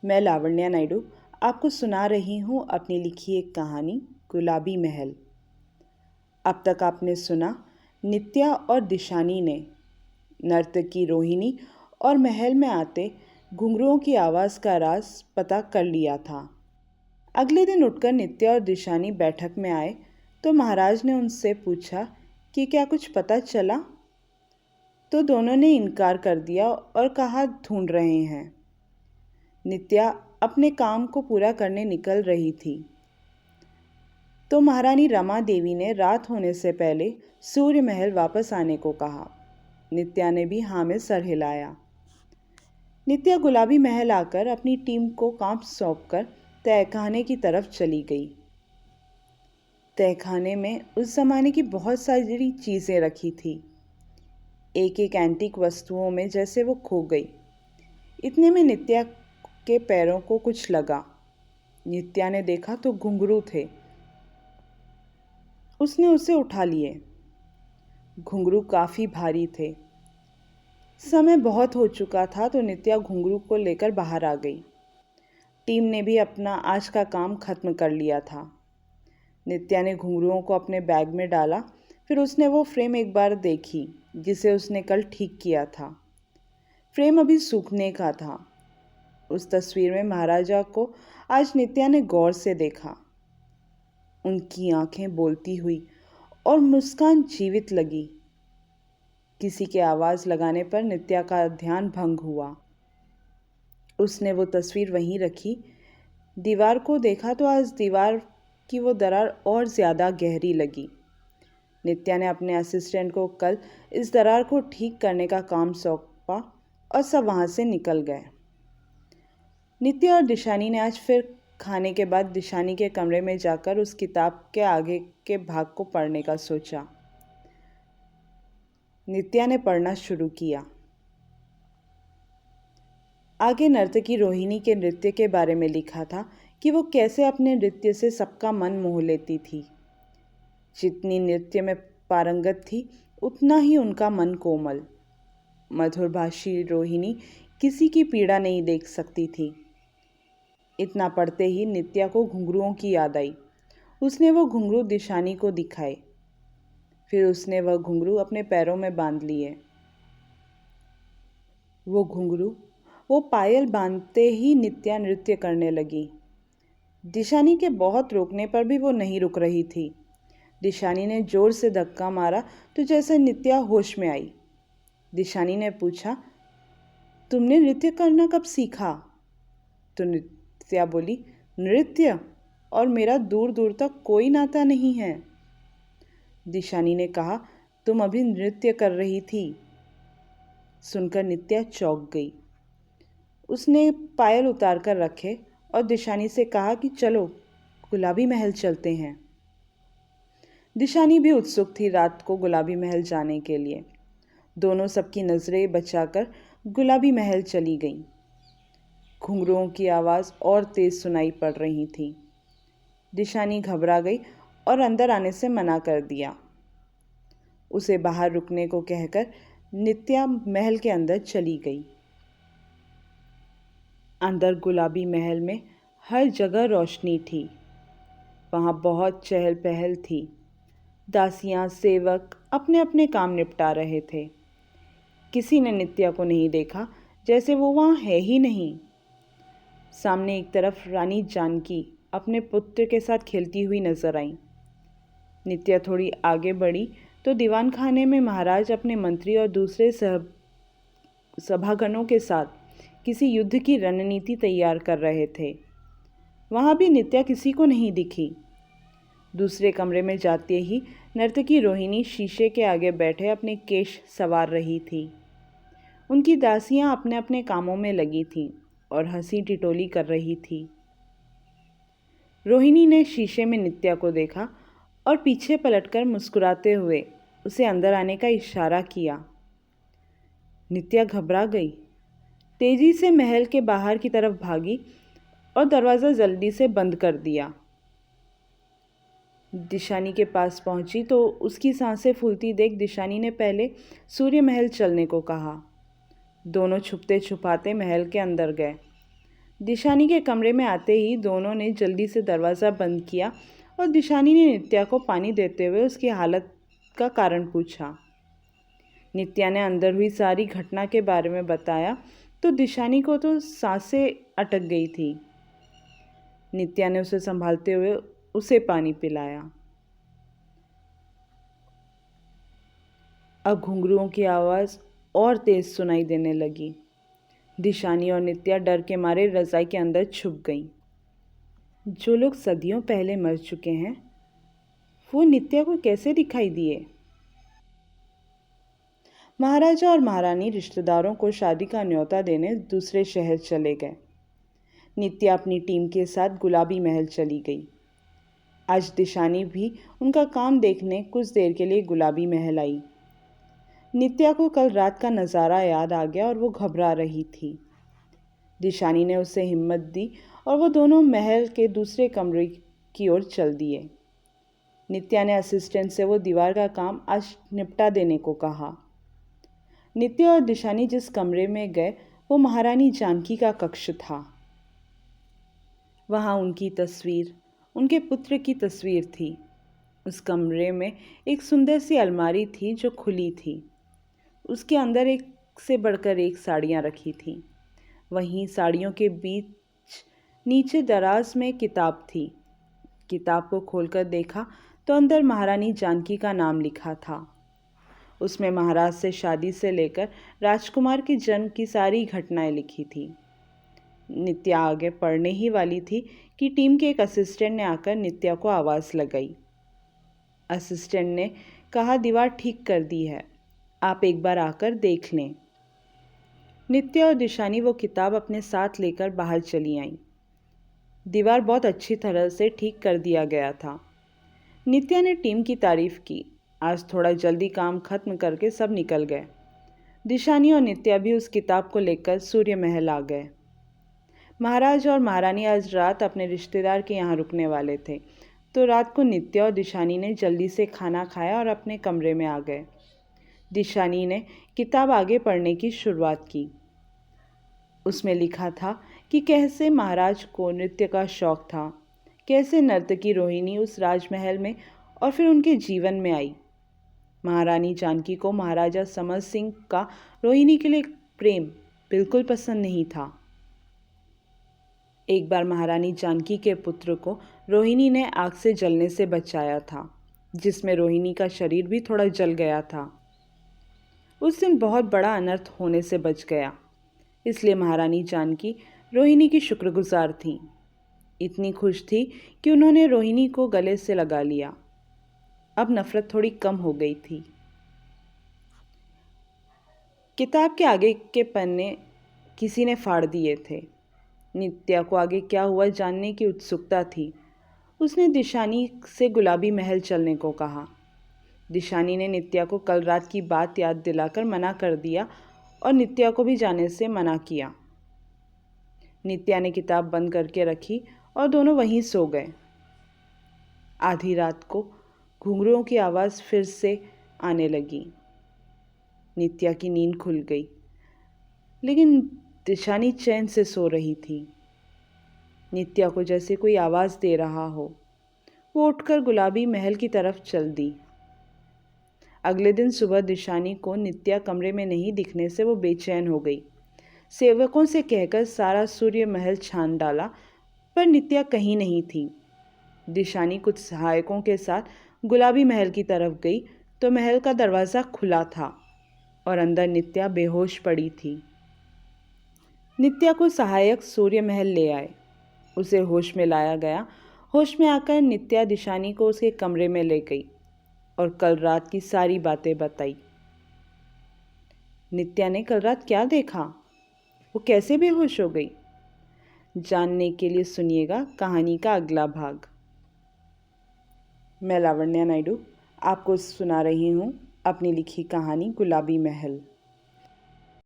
मैं लावण्या नायडू आपको सुना रही हूँ अपनी लिखी एक कहानी गुलाबी महल। अब तक आपने सुना नित्या और दिशानी ने नर्तकी रोहिणी और महल में आते घुंघरुओं की आवाज़ का राज पता कर लिया था। अगले दिन उठकर नित्या और दिशानी बैठक में आए तो महाराज ने उनसे पूछा कि क्या कुछ पता चला। तो दोनों ने इनकार कर दिया और कहा ढूंढ रहे हैं। नित्या अपने काम को पूरा करने निकल रही थी तो महारानी रमा देवी ने रात होने से पहले सूर्य महल वापस आने को कहा। नित्या ने भी हाँ में सर हिलाया। नित्या गुलाबी महल आकर अपनी टीम को काम सौंपकर तहखाने की तरफ चली गई। तहखाने में उस जमाने की बहुत सारी चीज़ें रखी थी। एक एक एंटीक वस्तुओं में जैसे वो खो गई। इतने में नित्या के पैरों को कुछ लगा। नित्या ने देखा तो घुंघरू थे। उसने उसे उठा लिए। घुंघरू काफ़ी भारी थे। समय बहुत हो चुका था तो नित्या घुंघरू को लेकर बाहर आ गई। टीम ने भी अपना आज का काम खत्म कर लिया था। नित्या ने घुंघरुओं को अपने बैग में डाला। फिर उसने वो फ्रेम एक बार देखी जिसे उसने कल ठीक किया था। फ्रेम अभी सूखने का था। उस तस्वीर में महाराजा को आज नित्या ने गौर से देखा। उनकी आंखें बोलती हुई और मुस्कान जीवित लगी। किसी के आवाज़ लगाने पर नित्या का ध्यान भंग हुआ। उसने वो तस्वीर वहीं रखी। दीवार को देखा तो आज दीवार की वो दरार और ज़्यादा गहरी लगी। नित्या ने अपने असिस्टेंट को कल इस दरार को ठीक करने का काम सौंपा और सब वहाँ से निकल गए। नित्या और दिशानी ने आज फिर खाने के बाद दिशानी के कमरे में जाकर उस किताब के आगे के भाग को पढ़ने का सोचा। नित्या ने पढ़ना शुरू किया। आगे नर्तकी रोहिणी के नृत्य के बारे में लिखा था कि वो कैसे अपने नृत्य से सबका मन मोह लेती थी। जितनी नृत्य में पारंगत थी उतना ही उनका मन कोमल। मधुरभाषी रोहिणी किसी की पीड़ा नहीं देख सकती थी। इतना पढ़ते ही नित्या को घुंघरुओं की याद आई। उसने वो घुंघरू दिशानी को दिखाए। फिर उसने वह घुंघरू अपने पैरों में बांध लिए। वो घुंघरू वो पायल बांधते ही नित्या नृत्य करने लगी। दिशानी के बहुत रोकने पर भी वो नहीं रुक रही थी। दिशानी ने जोर से धक्का मारा तो जैसे नित्या होश में आई। दिशानी ने पूछा, तुमने नृत्य करना कब सीखा? तो नित्या बोली, नृत्य और मेरा दूर दूर तक कोई नाता नहीं है। दिशानी ने कहा, तुम अभी नृत्य कर रही थी। सुनकर नित्या चौंक गई। उसने पायल उतार कर रखे और दिशानी से कहा कि चलो गुलाबी महल चलते हैं। दिशानी भी उत्सुक थी रात को गुलाबी महल जाने के लिए। दोनों सबकी नज़रें बचाकर गुलाबी महल चली गईं। घुंघरुओं की आवाज़ और तेज़ सुनाई पड़ रही थी। दिशानी घबरा गई और अंदर आने से मना कर दिया। उसे बाहर रुकने को कहकर नित्या महल के अंदर चली गई। अंदर गुलाबी महल में हर जगह रोशनी थी। वहाँ बहुत चहल पहल थी। दासियाँ सेवक अपने अपने काम निपटा रहे थे। किसी ने नित्या को नहीं देखा, जैसे वो वहाँ है ही नहीं। सामने एक तरफ रानी जानकी अपने पुत्र के साथ खेलती हुई नजर आई। नित्या थोड़ी आगे बढ़ी तो दीवान खाने में महाराज अपने मंत्री और दूसरे सभागणों के साथ किसी युद्ध की रणनीति तैयार कर रहे थे। वहाँ भी नित्या किसी को नहीं दिखी। दूसरे कमरे में जाते ही नर्तकी रोहिणी शीशे के आगे बैठे अपने केश संवार रही थी। उनकी दासियां अपने अपने कामों में लगी थीं और हंसी टिटोली कर रही थी। रोहिणी ने शीशे में नित्या को देखा और पीछे पलटकर मुस्कुराते हुए उसे अंदर आने का इशारा किया। नित्या घबरा गई। तेजी से महल के बाहर की तरफ भागी और दरवाज़ा जल्दी से बंद कर दिया। दिशानी के पास पहुंची तो उसकी सांसें फूलती देख दिशानी ने पहले सूर्य महल चलने को कहा। दोनों छुपते छुपाते महल के अंदर गए। दिशानी के कमरे में आते ही दोनों ने जल्दी से दरवाज़ा बंद किया और दिशानी ने नित्या को पानी देते हुए उसकी हालत का कारण पूछा। नित्या ने अंदर हुई सारी घटना के बारे में बताया तो दिशानी को तो सांसें अटक गई थी। नित्या ने उसे संभालते हुए उसे पानी पिलाया। अब घुंघरुओं की आवाज़ और तेज सुनाई देने लगी। दिशानी और नित्या डर के मारे रज़ाई के अंदर छुप गईं। जो लोग सदियों पहले मर चुके हैं वो नित्या को कैसे दिखाई दिए? महाराजा और महारानी रिश्तेदारों को शादी का न्योता देने दूसरे शहर चले गए। नित्या अपनी टीम के साथ गुलाबी महल चली गई। आज दिशानी भी उनका काम देखने कुछ देर के लिए गुलाबी महल आई। नित्या को कल रात का नज़ारा याद आ गया और वो घबरा रही थी। दिशानी ने उसे हिम्मत दी और वो दोनों महल के दूसरे कमरे की ओर चल दिए। नित्या ने असिस्टेंट से वो दीवार का काम आज निपटा देने को कहा। नित्या और दिशानी जिस कमरे में गए वो महारानी जानकी का कक्ष था। वहाँ उनकी तस्वीर, उनके पुत्र की तस्वीर थी। उस कमरे में एक सुंदर सी अलमारी थी जो खुली थी। उसके अंदर एक से बढ़कर एक साड़ियाँ रखी थीं। वहीं साड़ियों के बीच नीचे दराज में किताब थी। किताब को खोलकर देखा तो अंदर महारानी जानकी का नाम लिखा था। उसमें महाराज से शादी से लेकर राजकुमार के जन्म की सारी घटनाएं लिखी थी। नित्या आगे पढ़ने ही वाली थी कि टीम के एक असिस्टेंट ने आकर नित्या को आवाज़ लगाई। असिस्टेंट ने कहा, दीवार ठीक कर दी है, आप एक बार आकर देख लें। नित्या और दिशानी वो किताब अपने साथ लेकर बाहर चली आईं। दीवार बहुत अच्छी तरह से ठीक कर दिया गया था। नित्या ने टीम की तारीफ की। आज थोड़ा जल्दी काम खत्म करके सब निकल गए। दिशानी और नित्या भी उस किताब को लेकर सूर्य महल आ गए। महाराज और महारानी आज रात अपने रिश्तेदार के यहाँ रुकने वाले थे, तो रात को नित्या और दिशानी ने जल्दी से खाना खाया और अपने कमरे में आ गए। दिशानी ने किताब आगे पढ़ने की शुरुआत की। उसमें लिखा था कि कैसे महाराज को नृत्य का शौक था, कैसे नर्तकी रोहिणी उस राजमहल में और फिर उनके जीवन में आई। महारानी जानकी को महाराजा समर सिंह का रोहिणी के लिए प्रेम बिल्कुल पसंद नहीं था। एक बार महारानी जानकी के पुत्र को रोहिणी ने आग से जलने से बचाया था, जिसमें रोहिणी का शरीर भी थोड़ा जल गया था। उस दिन बहुत बड़ा अनर्थ होने से बच गया, इसलिए महारानी जानकी रोहिणी की शुक्रगुजार थी। इतनी खुश थी कि उन्होंने रोहिणी को गले से लगा लिया। अब नफरत थोड़ी कम हो गई थी। किताब के आगे के पन्ने किसी ने फाड़ दिए थे। नित्या को आगे क्या हुआ जानने की उत्सुकता थी। उसने दिशानी से गुलाबी महल चलने को कहा। दिशानी ने नित्या को कल रात की बात याद दिलाकर मना कर दिया और नित्या को भी जाने से मना किया। नित्या ने किताब बंद करके रखी और दोनों वहीं सो गए। आधी रात को घुंघरुओं की आवाज़ फिर से आने लगी। नित्या की नींद खुल गई, लेकिन दिशानी चैन से सो रही थी। नित्या को जैसे कोई आवाज़ दे रहा हो। वो उठकर गुलाबी महल की तरफ चल दी। अगले दिन सुबह दिशानी को नित्या कमरे में नहीं दिखने से वो बेचैन हो गई। सेवकों से कहकर सारा सूर्य महल छान डाला, पर नित्या कहीं नहीं थी। दिशानी कुछ सहायकों के साथ गुलाबी महल की तरफ गई तो महल का दरवाज़ा खुला था और अंदर नित्या बेहोश पड़ी थी। नित्या को सहायक सूर्य महल ले आए। उसे होश में लाया गया। होश में आकर नित्या दिशानी को उसके कमरे में ले गई और कल रात की सारी बातें बताई। नित्या ने कल रात क्या देखा, वो कैसे बेहोश हो गई, जानने के लिए सुनिएगा कहानी का अगला भाग। मैं लावण्या नायडू आपको सुना रही हूँ अपनी लिखी कहानी गुलाबी महल।